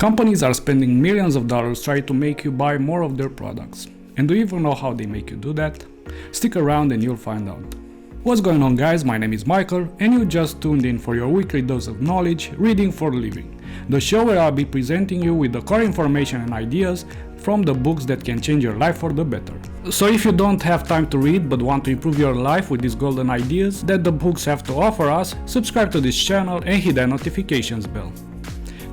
Companies are spending millions of dollars trying to make you buy more of their products. And do you even know how they make you do that? Stick around and you'll find out. What's going on, guys? My name is Michael and you just tuned in for your weekly dose of knowledge, reading for a living. The show where I'll be presenting you with the core information and ideas from the books that can change your life for the better. So if you don't have time to read but want to improve your life with these golden ideas that the books have to offer us, subscribe to this channel and hit that notifications bell.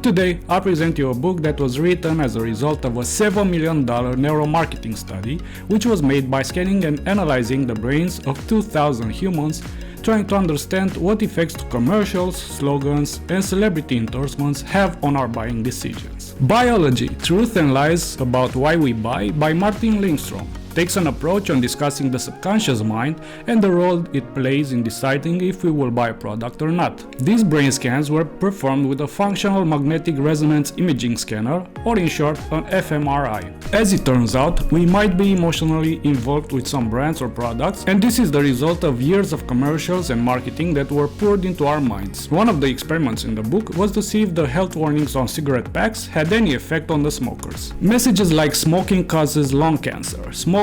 Today, I'll present you a book that was written as a result of a $7 million neuromarketing study, which was made by scanning and analyzing the brains of 2,000 humans, trying to understand what effects commercials, slogans, and celebrity endorsements have on our buying decisions. Buyology, Truth and Lies About Why We Buy by Martin Lindstrom takes an approach on discussing the subconscious mind and the role it plays in deciding if we will buy a product or not. These brain scans were performed with a functional magnetic resonance imaging scanner, or in short, an fMRI. As it turns out, we might be emotionally involved with some brands or products, and this is the result of years of commercials and marketing that were poured into our minds. One of the experiments in the book was to see if the health warnings on cigarette packs had any effect on the smokers. Messages like smoking causes lung cancer, smoking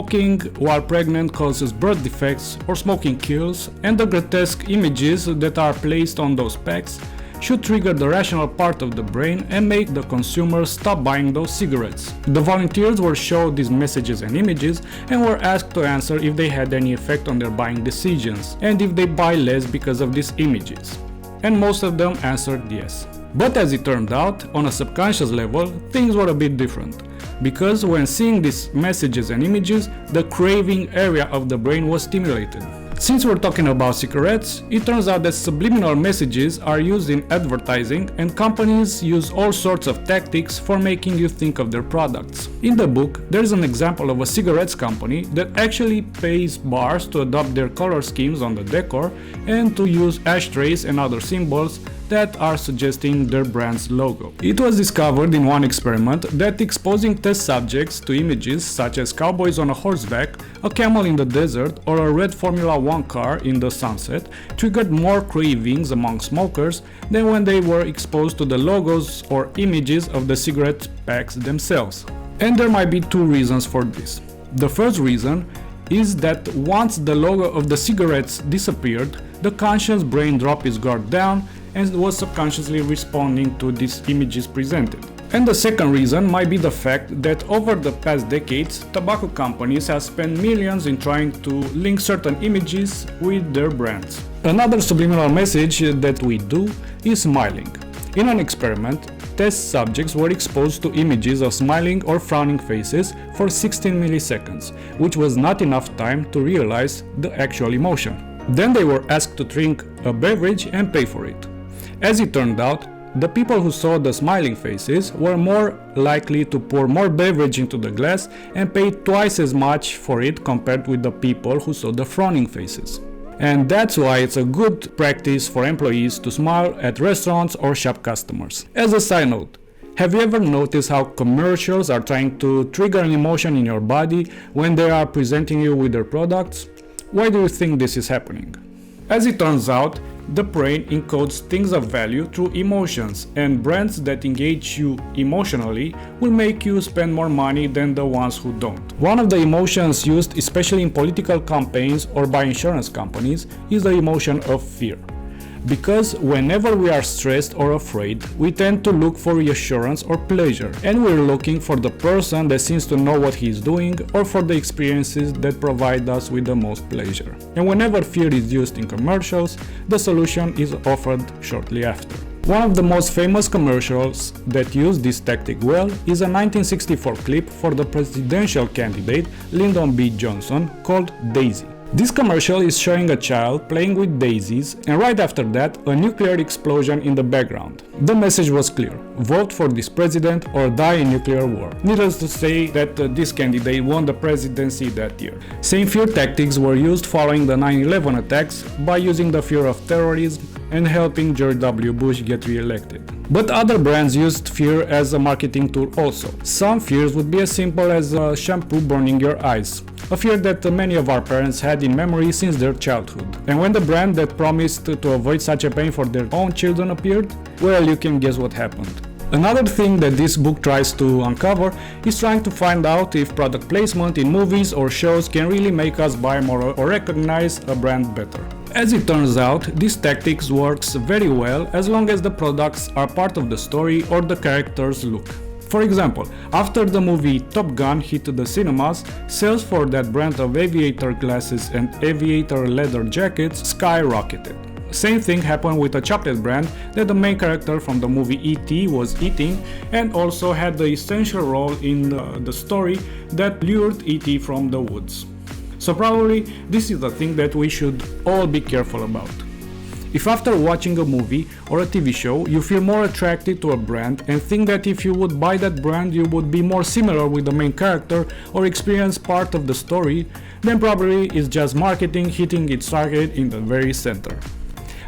while pregnant causes birth defects, or smoking kills, and the grotesque images that are placed on those packs should trigger the rational part of the brain and make the consumer stop buying those cigarettes. The volunteers were shown these messages and images and were asked to answer if they had any effect on their buying decisions and if they buy less because of these images. And most of them answered yes. But as it turned out, on a subconscious level, things were a bit different. Because when seeing these messages and images, the craving area of the brain was stimulated. Since we're talking about cigarettes, it turns out that subliminal messages are used in advertising, and companies use all sorts of tactics for making you think of their products. In the book, there's an example of a cigarettes company that actually pays bars to adopt their color schemes on the decor and to use ashtrays and other symbols that are suggesting their brand's logo. It was discovered in one experiment that exposing test subjects to images such as cowboys on a horseback, a camel in the desert, or a red Formula 1 car in the sunset triggered more cravings among smokers than when they were exposed to the logos or images of the cigarette packs themselves. And there might be two reasons for this. The first reason is that once the logo of the cigarettes disappeared, the conscious brain dropped its guard down and was subconsciously responding to these images presented. And the second reason might be the fact that over the past decades, tobacco companies have spent millions in trying to link certain images with their brands. Another subliminal message that we do is smiling. In an experiment, test subjects were exposed to images of smiling or frowning faces for 16 milliseconds, which was not enough time to realize the actual emotion. Then they were asked to drink a beverage and pay for it. As it turned out, the people who saw the smiling faces were more likely to pour more beverage into the glass and pay twice as much for it compared with the people who saw the frowning faces. And that's why it's a good practice for employees to smile at restaurants or shop customers. As a side note, have you ever noticed how commercials are trying to trigger an emotion in your body when they are presenting you with their products? Why do you think this is happening? As it turns out, the brain encodes things of value through emotions, and brands that engage you emotionally will make you spend more money than the ones who don't. One of the emotions used especially in political campaigns or by insurance companies is the emotion of fear. Because whenever we are stressed or afraid, we tend to look for reassurance or pleasure, and we're looking for the person that seems to know what he's doing or for the experiences that provide us with the most pleasure. And whenever fear is used in commercials, the solution is offered shortly after. One of the most famous commercials that use this tactic well is a 1964 clip for the presidential candidate Lyndon B. Johnson called Daisy. This commercial is showing a child playing with daisies, and right after that, a nuclear explosion in the background. The message was clear: vote for this president or die in nuclear war. Needless to say that this candidate won the presidency that year. Same fear tactics were used following the 9/11 attacks by using the fear of terrorism and helping George W. Bush get re-elected. But other brands used fear as a marketing tool also. Some fears would be as simple as shampoo burning your eyes, a fear that many of our parents had in memory since their childhood. And when the brand that promised to avoid such a pain for their own children appeared, well, you can guess what happened. Another thing that this book tries to uncover is trying to find out if product placement in movies or shows can really make us buy more or recognize a brand better. As it turns out, this tactics works very well as long as the products are part of the story or the character's look. For example, after the movie Top Gun hit the cinemas, sales for that brand of aviator glasses and aviator leather jackets skyrocketed. Same thing happened with a chocolate brand that the main character from the movie E.T. was eating and also had the essential role in the story that lured E.T. from the woods. So probably this is the thing that we should all be careful about. If after watching a movie or a TV show you feel more attracted to a brand and think that if you would buy that brand you would be more similar with the main character or experience part of the story, then probably it's just marketing hitting its target in the very center.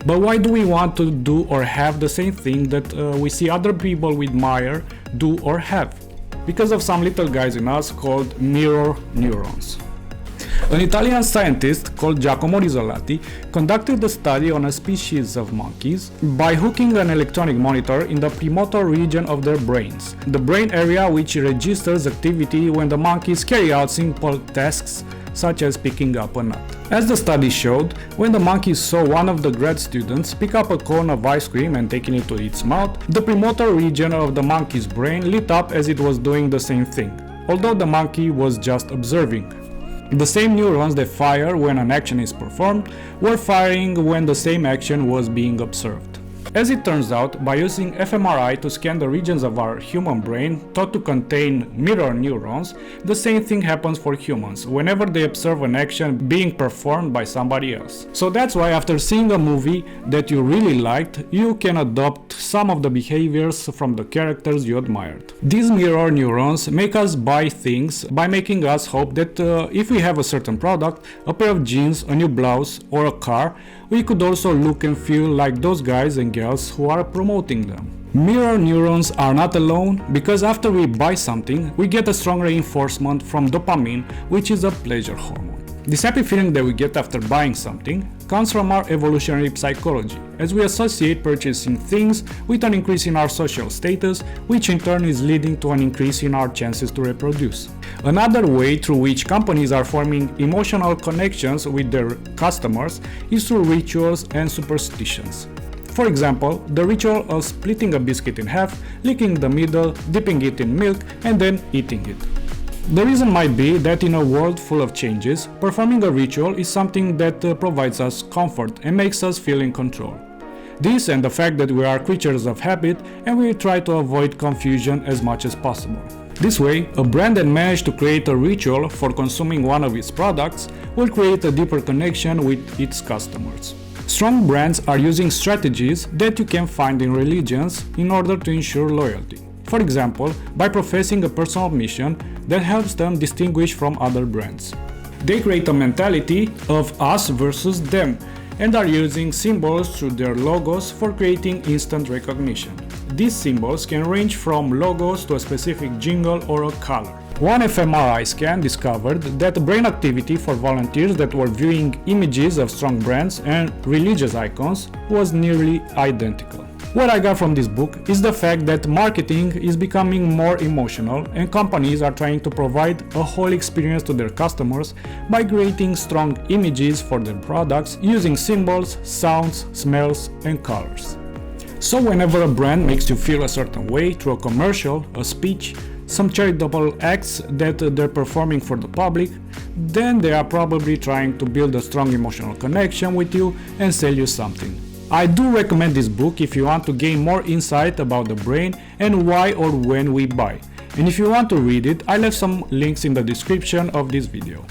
But why do we want to do or have the same thing that we see other people we admire do or have? Because of some little guys in us called mirror neurons. An Italian scientist called Giacomo Rizzolatti conducted a study on a species of monkeys by hooking an electronic monitor in the premotor region of their brains, the brain area which registers activity when the monkeys carry out simple tasks such as picking up a nut. As the study showed, when the monkeys saw one of the grad students pick up a cone of ice cream and taking it to its mouth, the premotor region of the monkey's brain lit up as it was doing the same thing, although the monkey was just observing. The same neurons that fire when an action is performed were firing when the same action was being observed. As it turns out, by using fMRI to scan the regions of our human brain thought to contain mirror neurons, the same thing happens for humans whenever they observe an action being performed by somebody else. So that's why after seeing a movie that you really liked, you can adopt some of the behaviors from the characters you admired. These mirror neurons make us buy things by making us hope that if we have a certain product, a pair of jeans, a new blouse or a car, we could also look and feel like those guys and girls who are promoting them. Mirror neurons are not alone because after we buy something, we get a strong reinforcement from dopamine, which is a pleasure hormone. This happy feeling that we get after buying something comes from our evolutionary psychology, as we associate purchasing things with an increase in our social status, which in turn is leading to an increase in our chances to reproduce. Another way through which companies are forming emotional connections with their customers is through rituals and superstitions. For example, the ritual of splitting a biscuit in half, licking the middle, dipping it in milk, and then eating it. The reason might be that in a world full of changes, performing a ritual is something that provides us comfort and makes us feel in control. This and the fact that we are creatures of habit and we try to avoid confusion as much as possible. This way, a brand that managed to create a ritual for consuming one of its products will create a deeper connection with its customers. Strong brands are using strategies that you can find in religions in order to ensure loyalty. For example, by professing a personal mission that helps them distinguish from other brands. They create a mentality of us versus them and are using symbols through their logos for creating instant recognition. These symbols can range from logos to a specific jingle or a color. One fMRI scan discovered that brain activity for volunteers that were viewing images of strong brands and religious icons was nearly identical. What I got from this book is the fact that marketing is becoming more emotional and companies are trying to provide a whole experience to their customers by creating strong images for their products using symbols, sounds, smells, and colors. So whenever a brand makes you feel a certain way through a commercial, a speech, some charitable acts that they're performing for the public, then they are probably trying to build a strong emotional connection with you and sell you something. I do recommend this book if you want to gain more insight about the brain and why or when we buy. And if you want to read it, I left some links in the description of this video.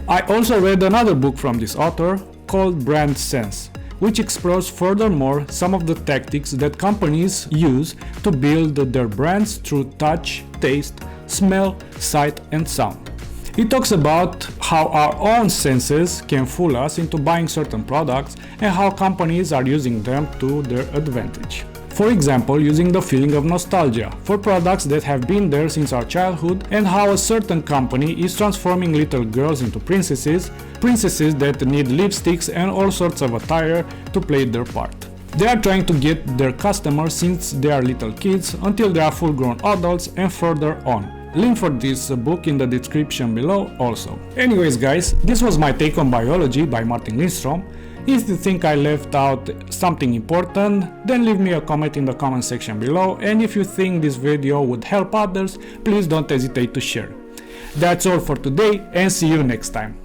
I also read another book from this author called Brand Sense, which explores furthermore some of the tactics that companies use to build their brands through touch, taste, smell, sight, and sound. It talks about how our own senses can fool us into buying certain products and how companies are using them to their advantage. For example, using the feeling of nostalgia for products that have been there since our childhood and how a certain company is transforming little girls into princesses that need lipsticks and all sorts of attire to play their part. They are trying to get their customers since they are little kids until they are full-grown adults and further on. Link for this book in the description below also. Anyways guys, this was my take on Buyology by Martin Lindstrom. If you think I left out something important, then leave me a comment in the comment section below, and if you think this video would help others, please don't hesitate to share. That's all for today, and see you next time.